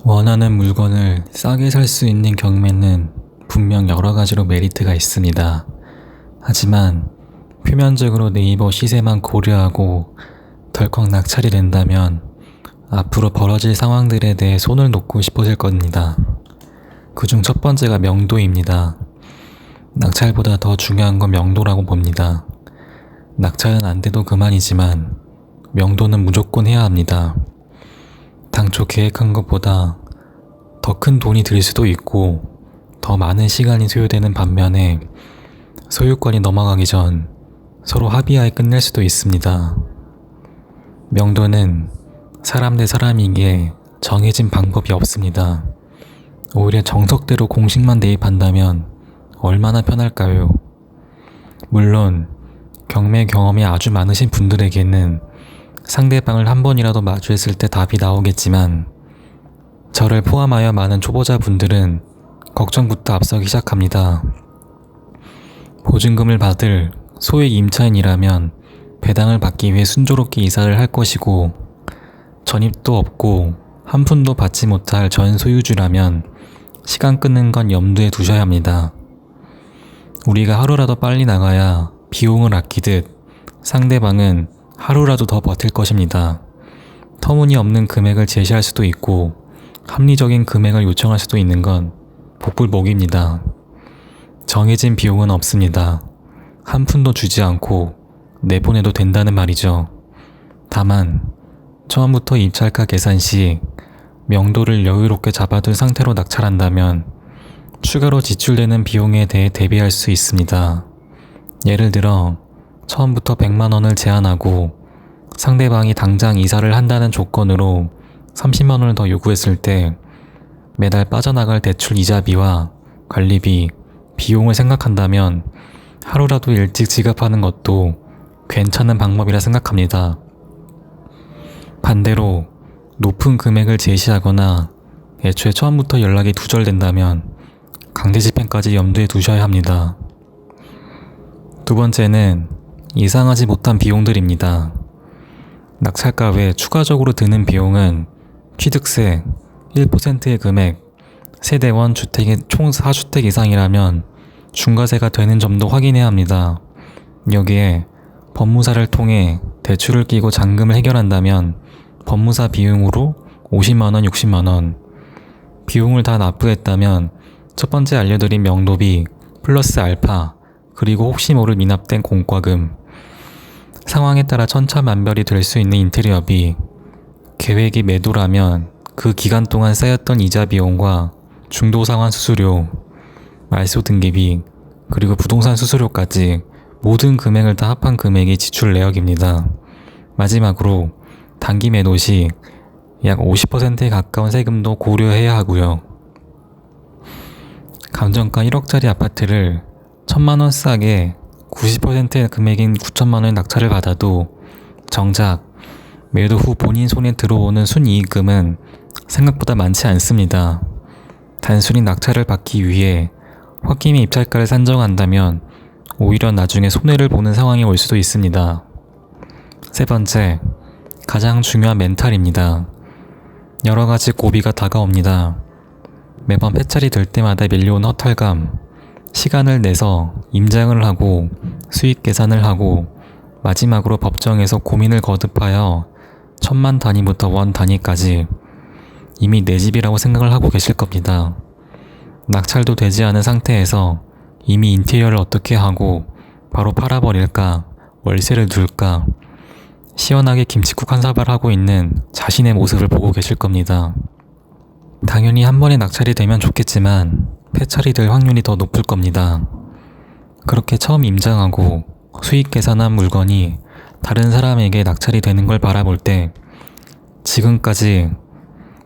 원하는 물건을 싸게 살 수 있는 경매는 분명 여러 가지로 메리트가 있습니다. 하지만 표면적으로 네이버 시세만 고려하고 덜컥 낙찰이 된다면 앞으로 벌어질 상황들에 대해 손을 놓고 싶어질 겁니다. 그중 첫 번째가 명도입니다. 낙찰보다 더 중요한 건 명도라고 봅니다. 낙찰은 안 돼도 그만이지만 명도는 무조건 해야 합니다. 당초 계획한 것보다 더 큰 돈이 들 수도 있고 더 많은 시간이 소요되는 반면에 소유권이 넘어가기 전 서로 합의하에 끝낼 수도 있습니다. 명도는 사람 대 사람이기에 정해진 방법이 없습니다. 오히려 정석대로 공식만 대입한다면 얼마나 편할까요? 물론 경매 경험이 아주 많으신 분들에게는 상대방을 한 번이라도 마주했을 때 답이 나오겠지만 저를 포함하여 많은 초보자분들은 걱정부터 앞서기 시작합니다. 보증금을 받을 소액 임차인이라면 배당을 받기 위해 순조롭게 이사를 할 것이고 전입도 없고 한 푼도 받지 못할 전 소유주라면 시간 끄는 건 염두에 두셔야 합니다. 우리가 하루라도 빨리 나가야 비용을 아끼듯 상대방은 하루라도 더 버틸 것입니다. 터무니없는 금액을 제시할 수도 있고 합리적인 금액을 요청할 수도 있는 건 복불복입니다. 정해진 비용은 없습니다. 한 푼도 주지 않고 내보내도 된다는 말이죠. 다만 처음부터 입찰가 계산 시 명도를 여유롭게 잡아둔 상태로 낙찰한다면 추가로 지출되는 비용에 대해 대비할 수 있습니다. 예를 들어 처음부터 100만 원을 제한하고 상대방이 당장 이사를 한다는 조건으로 30만 원을 더 요구했을 때 매달 빠져나갈 대출 이자비와 관리비, 비용을 생각한다면 하루라도 일찍 지급하는 것도 괜찮은 방법이라 생각합니다. 반대로 높은 금액을 제시하거나 애초에 처음부터 연락이 두절된다면 강제 집행까지 염두에 두셔야 합니다. 두 번째는 예상하지 못한 비용들입니다. 낙찰가 외 추가적으로 드는 비용은 취득세 1%의 금액, 세대원 주택의 총 4주택 이상이라면 중과세가 되는 점도 확인해야 합니다. 여기에 법무사를 통해 대출을 끼고 잔금을 해결한다면 법무사 비용으로 50만원, 60만원, 비용을 다 납부했다면 첫 번째 알려드린 명도비 플러스 알파, 그리고 혹시 모를 미납된 공과금, 상황에 따라 천차만별이 될 수 있는 인테리어비, 계획이 매도라면 그 기간 동안 쌓였던 이자 비용과 중도상환 수수료, 말소 등기비, 그리고 부동산 수수료까지 모든 금액을 다 합한 금액이 지출 내역입니다. 마지막으로 단기 매도 시 약 50%에 가까운 세금도 고려해야 하고요. 감정가 1억짜리 아파트를 1000만원 싸게 90%의 금액인 9천만원의 낙찰을 받아도 정작 매도 후 본인 손에 들어오는 순이익금은 생각보다 많지 않습니다. 단순히 낙찰을 받기 위해 홧김에 입찰가를 산정한다면 오히려 나중에 손해를 보는 상황이 올 수도 있습니다. 세 번째, 가장 중요한 멘탈입니다. 여러 가지 고비가 다가옵니다. 매번 폐찰이 될 때마다 밀려온 허탈감, 시간을 내서 임장을 하고 수익 계산을 하고 마지막으로 법정에서 고민을 거듭하여 천만 단위부터 원 단위까지 이미 내 집이라고 생각을 하고 계실 겁니다. 낙찰도 되지 않은 상태에서 이미 인테리어를 어떻게 하고 바로 팔아버릴까, 월세를 둘까, 시원하게 김칫국 한 사발 하고 있는 자신의 모습을 보고 계실 겁니다. 당연히 한 번에 낙찰이 되면 좋겠지만 폐찰이 될 확률이 더 높을 겁니다. 그렇게 처음 임장하고 수익 계산한 물건이 다른 사람에게 낙찰이 되는 걸 바라볼 때 지금까지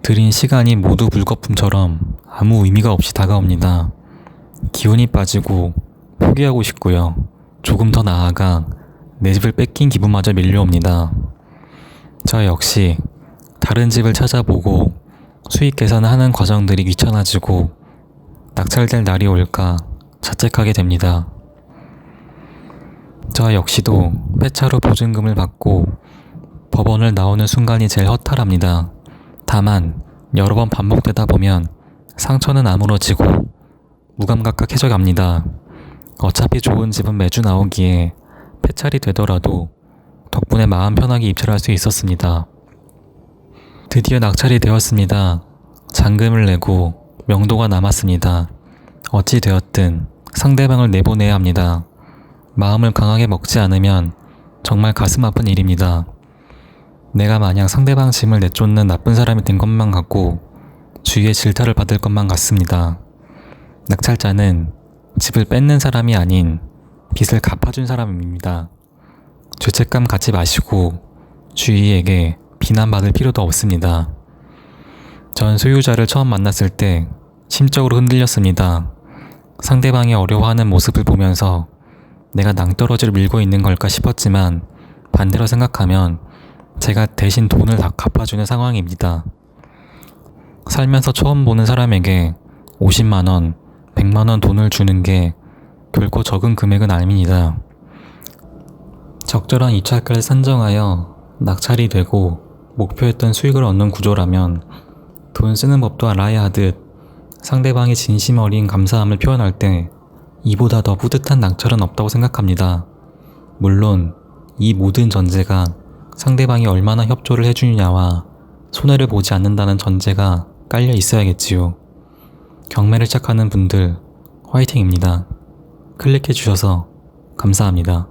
들인 시간이 모두 물거품처럼 아무 의미가 없이 다가옵니다. 기운이 빠지고 포기하고 싶고요. 조금 더 나아가 내 집을 뺏긴 기분마저 밀려옵니다. 저 역시 다른 집을 찾아보고 수익 계산을 하는 과정들이 귀찮아지고 낙찰될 날이 올까 자책하게 됩니다. 저 역시도 폐차 후 보증금을 받고 법원을 나오는 순간이 제일 허탈합니다. 다만 여러 번 반복되다 보면 상처는 아물어지고 무감각해져 갑니다. 어차피 좋은 집은 매주 나오기에 폐찰이 되더라도 덕분에 마음 편하게 입찰할 수 있었습니다. 드디어 낙찰이 되었습니다. 잔금을 내고 명도가 남았습니다. 어찌 되었든 상대방을 내보내야 합니다. 마음을 강하게 먹지 않으면 정말 가슴 아픈 일입니다. 내가 마냥 상대방 짐을 내쫓는 나쁜 사람이 된 것만 같고 주위에 질타를 받을 것만 같습니다. 낙찰자는 집을 뺏는 사람이 아닌 빚을 갚아준 사람입니다. 죄책감 갖지 마시고 주위에게 비난받을 필요도 없습니다. 전 소유자를 처음 만났을 때 심적으로 흔들렸습니다. 상대방이 어려워하는 모습을 보면서 내가 낭떠러지를 밀고 있는 걸까 싶었지만 반대로 생각하면 제가 대신 돈을 다 갚아주는 상황입니다. 살면서 처음 보는 사람에게 50만원, 100만원 돈을 주는 게 결코 적은 금액은 아닙니다. 적절한 입찰가를 산정하여 낙찰이 되고 목표했던 수익을 얻는 구조라면 돈 쓰는 법도 알아야 하듯 상대방이 진심 어린 감사함을 표현할 때 이보다 더 뿌듯한 낙찰은 없다고 생각합니다. 물론 이 모든 전제가 상대방이 얼마나 협조를 해주느냐와 손해를 보지 않는다는 전제가 깔려 있어야겠지요. 경매를 시작하는 분들 화이팅입니다. 클릭해 주셔서 감사합니다.